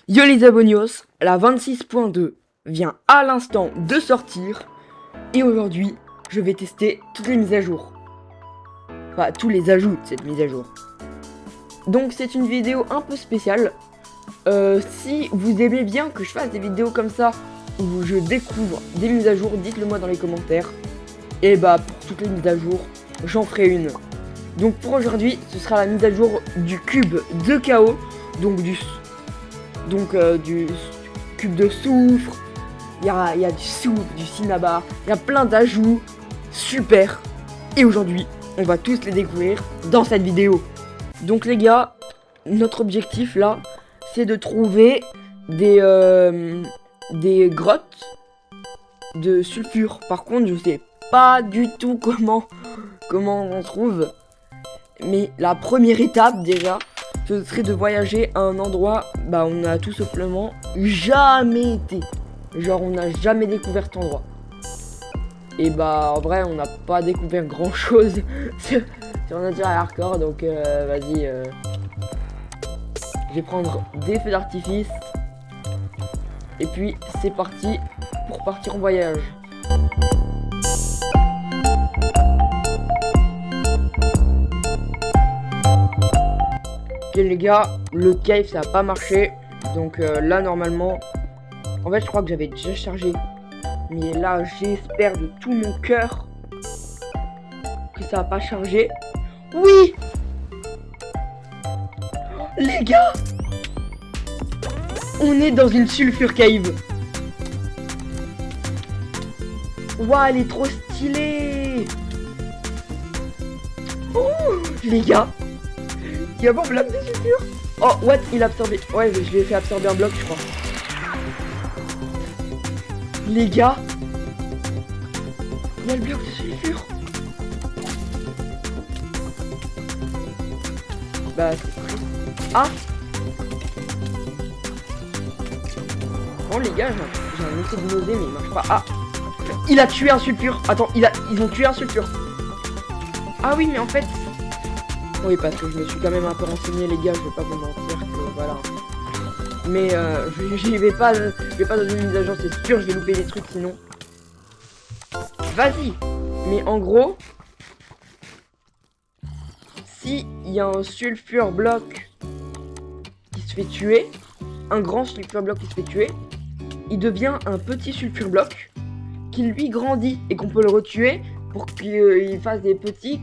Yo les abonnios, la 26.2 vient à l'instant de sortir et aujourd'hui je vais tester toutes les mises à jour. Enfin tous les ajouts de cette mise à jour. Donc c'est une vidéo un peu spéciale. Si vous aimez bien que je fasse des vidéos comme ça où je découvre des mises à jour, dites-le moi dans les commentaires. Et bah pour toutes les mises à jour, j'en ferai une. Donc pour aujourd'hui, ce sera la mise à jour du cube de chaos, donc du cube de soufre, il y a du soufre, du cinnabar, il y a plein d'ajouts, super. Et aujourd'hui, on va tous les découvrir dans cette vidéo. Donc les gars, notre objectif là, c'est de trouver des grottes de sulfure. Par contre, je sais pas du tout comment on trouve. Mais la première étape déjà, ce serait de voyager à un endroit, bah on a tout simplement jamais été. Genre on n'a jamais découvert cet endroit. Et bah en vrai on n'a pas découvert grand chose sur Nature et Hardcore, donc vas-y. Je vais prendre des feux d'artifice. Et puis c'est parti pour partir en voyage. Ok les gars, le cave ça a pas marché. Donc là normalement, en fait je crois que j'avais déjà chargé. Mais là j'espère de tout mon cœur que ça a pas chargé. Oui, les gars, on est dans une sulfure cave. Waouh, elle est trop stylée. Oh les gars, il y a mon bloc de sulfure. Oh what, il a absorbé. Ouais, je lui ai fait absorber un bloc je crois. Les gars, il y a le bloc de sulfure. Bah c'est triste. Ah bon les gars, j'ai un essai de nausée mais il marche pas. Ah, il a tué un sulfure. Attends, ils ont tué un sulfure. Ah oui mais en fait, oui parce que je me suis quand même un peu renseigné les gars, je vais pas vous mentir que voilà. Mais je vais pas donner une mise à jour, c'est sûr, je vais louper des trucs sinon. Vas-y. Mais en gros, si il y a un sulfure bloc qui se fait tuer, un grand sulfure bloc qui se fait tuer, il devient un petit sulfure bloc qui lui grandit et qu'on peut le retuer pour qu'il fasse des petits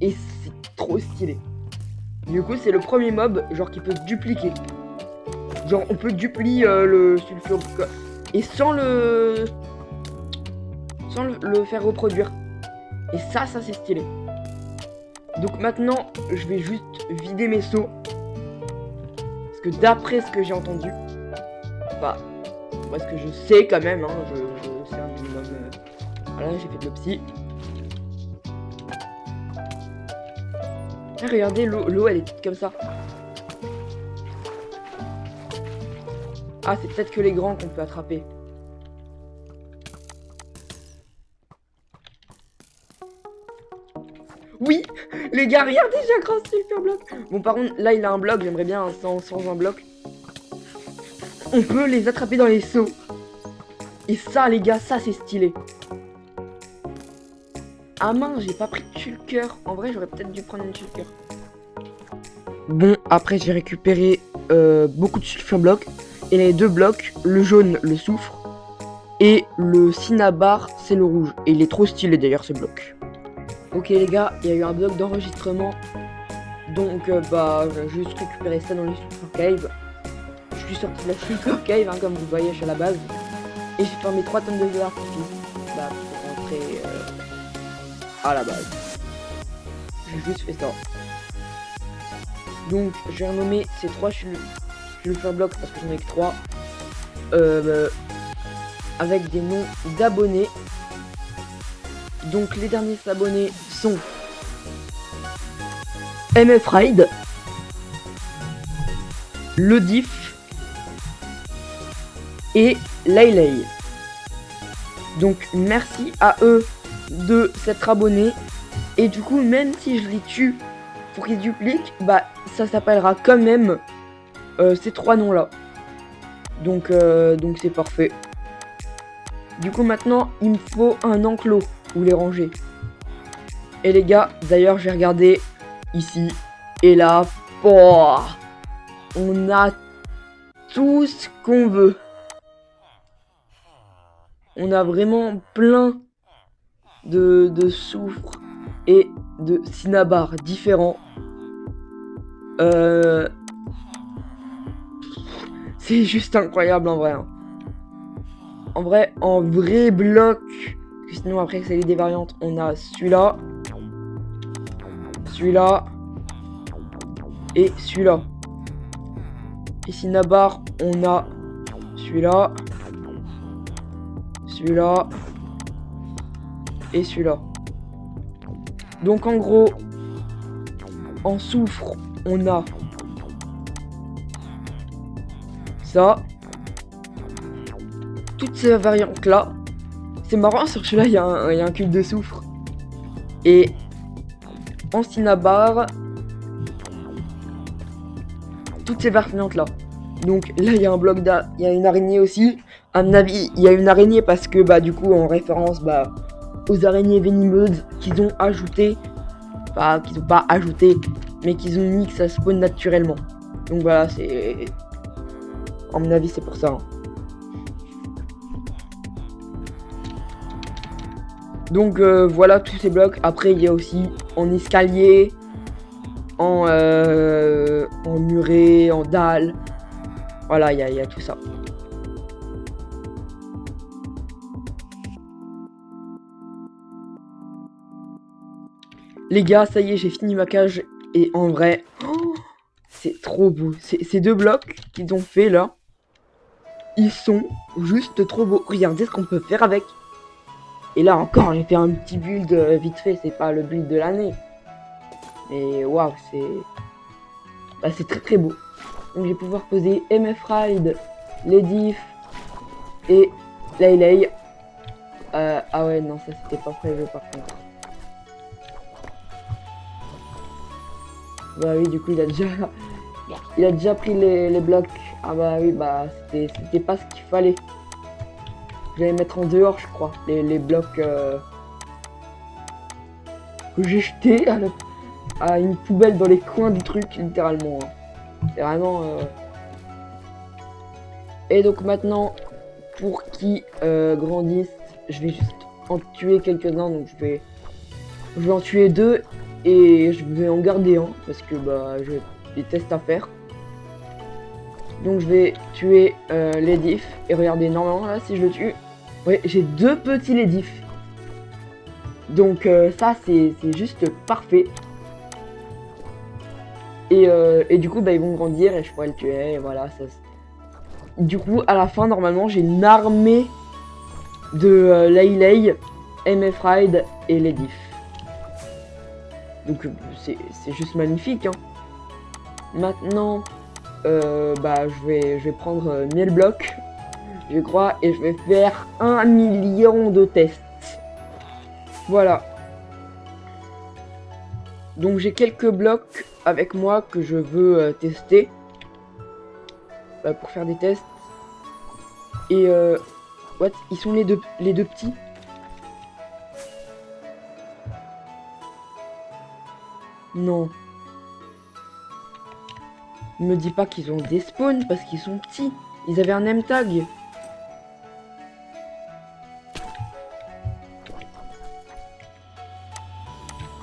et c'est trop stylé. Du coup, c'est le premier mob genre qui peut se dupliquer. Genre on peut duplier le sulfure et sans le faire reproduire. Et ça c'est stylé. Donc maintenant, je vais juste vider mes seaux. Parce que d'après ce que j'ai entendu, bah, parce que je sais quand même, hein, je sais un minimum. Voilà, j'ai fait de l'opsie. Ah, regardez, l'eau elle est toute comme ça. Ah, c'est peut-être que les grands qu'on peut attraper. Oui, les gars, regardez, j'ai un grand sulfure bloc. Bon, par contre, là, il a un bloc. J'aimerais bien sans un bloc. On peut les attraper dans les seaux. Et ça, les gars, ça, c'est stylé. Ah mince, j'ai pas pris de shulker. En vrai, j'aurais peut-être dû prendre une shulker. Bon, après, j'ai récupéré beaucoup de sulfure blocs. Et les deux blocs, le jaune, le soufre. Et le cinnabar, c'est le rouge. Et il est trop stylé, d'ailleurs, ce bloc. Ok les gars, il y a eu un bloc d'enregistrement. Donc bah j'ai juste récupéré ça dans les sulfure cave. Je suis sorti de la sulfure cave hein, comme vous voyez, je suis à la base. Et j'ai fermé 3 tonnes de feux d'artifice. Bah pour rentrer à la base. J'ai juste fait ça. Donc j'ai renommé ces 3 sulfure blocs parce que j'en ai que 3. Avec des noms d'abonnés. Donc les derniers abonnés sont MF Ride, Le Diff et Laylay. Donc merci à eux de s'être abonnés. Et du coup même si je les tue pour qu'ils dupliquent, bah ça s'appellera quand même ces 3 noms là. Donc c'est parfait. Du coup maintenant il me faut un enclos où les ranger. Et les gars, d'ailleurs j'ai regardé ici et là, oh, on a tout ce qu'on veut. On a vraiment plein de soufre et de cinnabar différents. C'est juste incroyable en vrai. En vrai bloc. Sinon après c'est des variantes. On a celui-là. Celui-là. Et celui-là. Et cinnabar, on a celui-là. Celui-là. Et celui-là. Donc en gros, en soufre, on a ça. Toutes ces variantes là. C'est marrant, sur celui-là il y a un cube de soufre. Et en cinnabar, toutes ces variantes là. Donc là il y a un bloc il y a une araignée aussi. À mon avis il y a une araignée parce que bah du coup en référence aux araignées venimeuses qu'ils ont ajouté. Enfin qu'ils ont pas ajouté, mais qu'ils ont mis que ça spawn naturellement. Donc voilà, c'est... À mon avis c'est pour ça. Donc voilà tous ces blocs. Après il y a aussi en escalier, en muret, en dalle. Voilà, il y a tout ça. Les gars, ça y est, j'ai fini ma cage. Et en vrai, oh, c'est trop beau. Ces 2 blocs qu'ils ont fait là, ils sont juste trop beaux. Regardez ce qu'on peut faire avec. Et là encore, j'ai fait un petit build vite fait. C'est pas le build de l'année. Mais waouh, c'est très très beau. Donc je vais pouvoir poser MF Ride, Ledif et Laylay. Ah ouais, non, ça c'était pas prévu par contre. Bah oui, du coup, il a déjà pris les blocs. Ah bah oui, bah c'était pas ce qu'il fallait. Je vais les mettre en dehors, je crois. Les blocs que j'ai jetés à une poubelle dans les coins du truc, littéralement. C'est vraiment... Et donc maintenant, pour qu'ils grandissent, je vais juste en tuer quelques-uns. Donc je vais en tuer 2 et je vais en garder un parce que bah j'ai des tests à faire. Donc je vais tuer Ledif et regardez, normalement là si je le tue, ouais, j'ai 2 petits Ledif. Donc ça c'est juste parfait. Et du coup bah ils vont grandir et je pourrais le tuer et voilà ça. Du coup à la fin normalement j'ai une armée de Laylay, MF Ride et Ledif. Donc c'est juste magnifique hein. Maintenant bah je vais prendre 1000 blocs je crois et je vais faire 1 million de tests. Voilà. Donc j'ai quelques blocs avec moi que je veux tester pour faire des tests. Et what? Ils sont les deux petits. Non. Ne me dis pas qu'ils ont des spawns parce qu'ils sont petits. Ils avaient un name tag.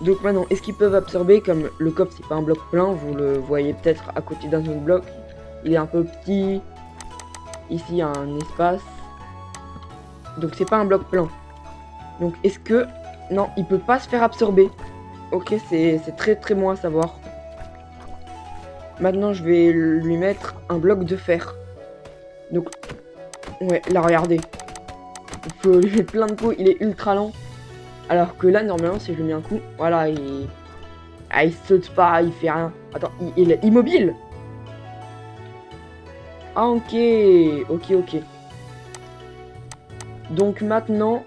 Donc maintenant, est-ce qu'ils peuvent absorber? Comme le coffre c'est pas un bloc plein, vous le voyez peut-être à côté d'un autre bloc. Il est un peu petit. Ici il y a un espace. Donc c'est pas un bloc plein. Donc est-ce que... Non, il peut pas se faire absorber. Ok, c'est très très bon à savoir. Maintenant je vais lui mettre un bloc de fer. Donc... Ouais, là regardez. Il faut lui mettre plein de coups, il est ultra lent. Alors que là normalement si je lui mets un coup, voilà, il saute pas, il fait rien. Attends, il est immobile. Ah ok. Donc maintenant...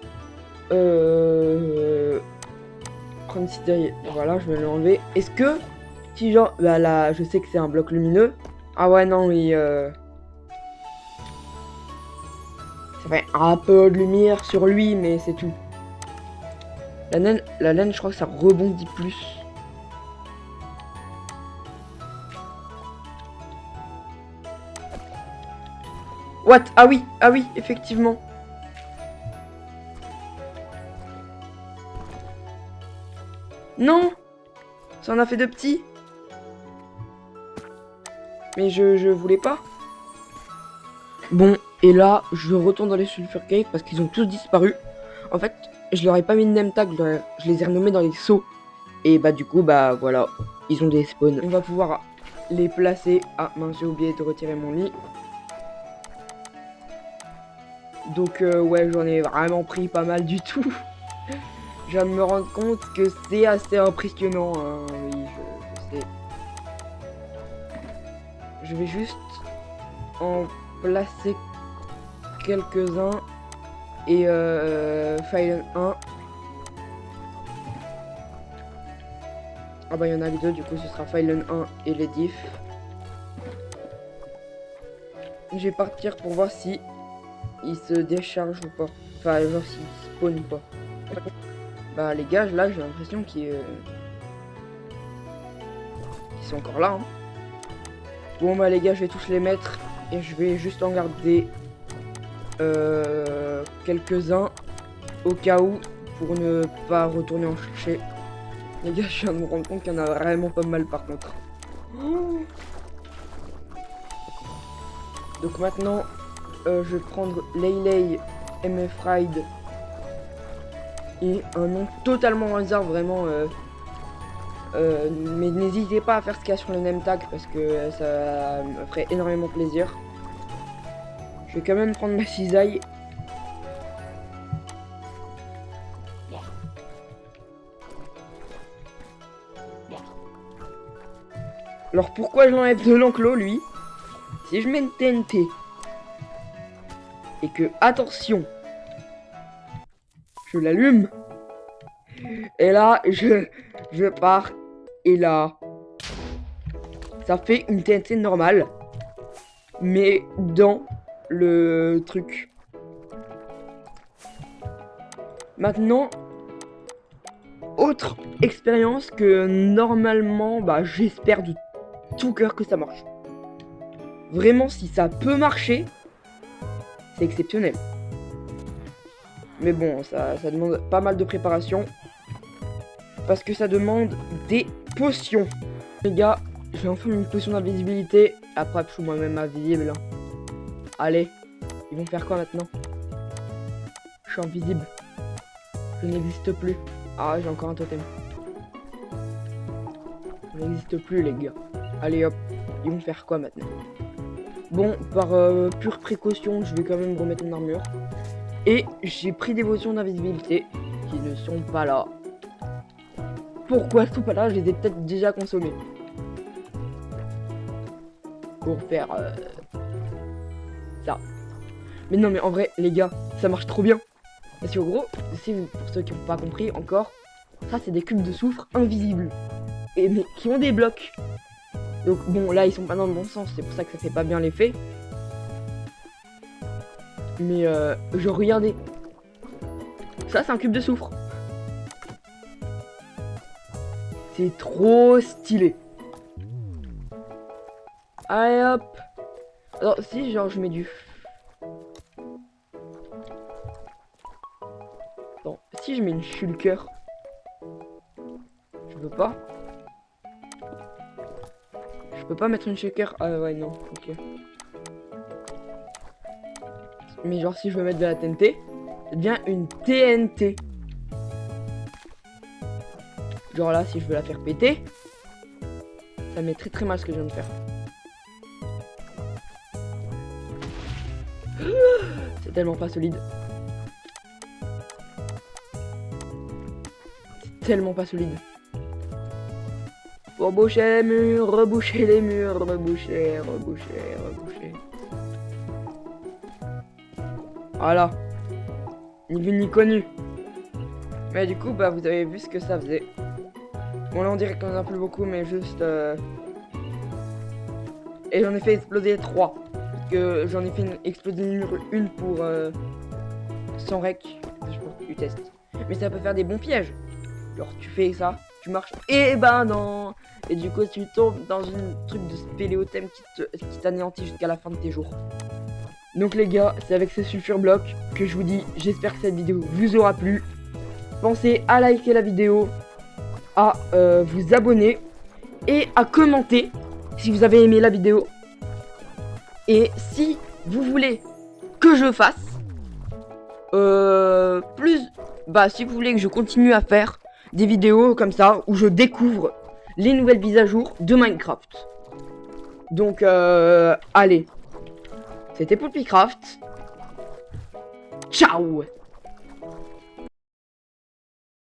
voilà, je vais l'enlever. Est-ce que... Si genre... Bah là, je sais que c'est un bloc lumineux. Ah ouais, non, ça fait un peu de lumière sur lui, mais c'est tout. La laine, je crois que ça rebondit plus. What? Ah oui, effectivement. Non! Ça en a fait de petits. Mais je voulais pas. Bon, et là, je retourne dans les Sulfur Cave parce qu'ils ont tous disparu. En fait, je leur ai pas mis de name tag, je les ai renommés dans les sauts. Et bah du coup, bah voilà, ils ont des spawns. On va pouvoir les placer. Ah mince, j'ai oublié de retirer mon lit. Donc ouais, j'en ai vraiment pris pas mal du tout. Je viens de me rendre compte que c'est assez impressionnant, hein. Oui, je sais. Je vais juste en placer quelques-uns. Et File 1. Ah bah il y en a que deux, du coup ce sera File 1 et les diffs. Je vais partir pour voir si il se décharge ou pas. Enfin genre s'il spawn ou pas. Bah les gars, là j'ai l'impression qu'ils sont encore là, hein. Bon bah les gars, je vais tous les mettre. Et je vais juste en garder quelques-uns au cas où, pour ne pas retourner en chercher. Les gars, je viens de me rendre compte qu'il y en a vraiment pas mal par contre. Donc maintenant, je vais prendre Leylay, MF Ride et un nom totalement au hasard, vraiment. Mais n'hésitez pas à faire ce qu'il y a sur le name tag parce que ça me ferait énormément plaisir. Je vais quand même prendre ma cisaille. Alors pourquoi je l'enlève de l'enclos lui? Si je mets une TNT et que, attention, je l'allume, et là je pars, et là ça fait une TNT normale, mais dans le truc. Maintenant, autre expérience que normalement, bah j'espère de tout cœur que ça marche. Vraiment, si ça peut marcher, c'est exceptionnel. Mais bon, ça demande pas mal de préparation. Parce que ça demande des potions. Les gars, j'ai enfin une potion d'invisibilité. Après, je suis moi-même invisible. Allez, ils vont faire quoi maintenant? Je suis invisible. Je n'existe plus. Ah, j'ai encore un totem. Je n'existe plus, les gars. Allez hop, ils vont faire quoi maintenant? Bon, par pure précaution, je vais quand même remettre mon armure. Et j'ai pris des potions d'invisibilité qui ne sont pas là. Pourquoi elles sont pas là? Je les ai peut-être déjà consommées. Pour faire ça. Mais non, mais en vrai, les gars, ça marche trop bien. Parce qu'en gros, pour ceux qui n'ont pas compris encore, ça c'est des cubes de soufre invisibles. Et mais qui ont des blocs. Donc bon, là ils sont pas dans le bon sens, c'est pour ça que ça fait pas bien l'effet. Mais genre regardez. Ça c'est un cube de soufre. C'est trop stylé. Allez hop. Alors si genre je mets du... Bon, si je mets une shulker. Je peux pas. Je peux pas mettre une shaker. Ah ouais non, ok. Mais genre si je veux mettre de la TNT, ça devient une TNT. Genre là si je veux la faire péter, ça met très très mal ce que je viens de faire. C'est tellement pas solide. C'est tellement pas solide. Pour boucher les murs, reboucher les murs, reboucher. Voilà. Ni vu ni connu. Mais du coup, bah vous avez vu ce que ça faisait. Bon là on dirait qu'on en a plus beaucoup, mais juste... Et j'en ai fait exploser 3. Parce que j'en ai fait exploser une pour sans rec. Je pense que tu testes. Mais ça peut faire des bons pièges. Genre tu fais ça, tu marches, et ben non. Et du coup tu tombes dans une truc de spéléothème qui t'anéantit jusqu'à la fin de tes jours. Donc les gars, c'est avec ce sulfure bloc que je vous dis, j'espère que cette vidéo vous aura plu. Pensez à liker la vidéo, à vous abonner et à commenter si vous avez aimé la vidéo. Et si vous voulez que je fasse si vous voulez que je continue à faire des vidéos comme ça où je découvre les nouvelles mises à jour de Minecraft. Donc allez, c'était Poulpicraft. Ciao.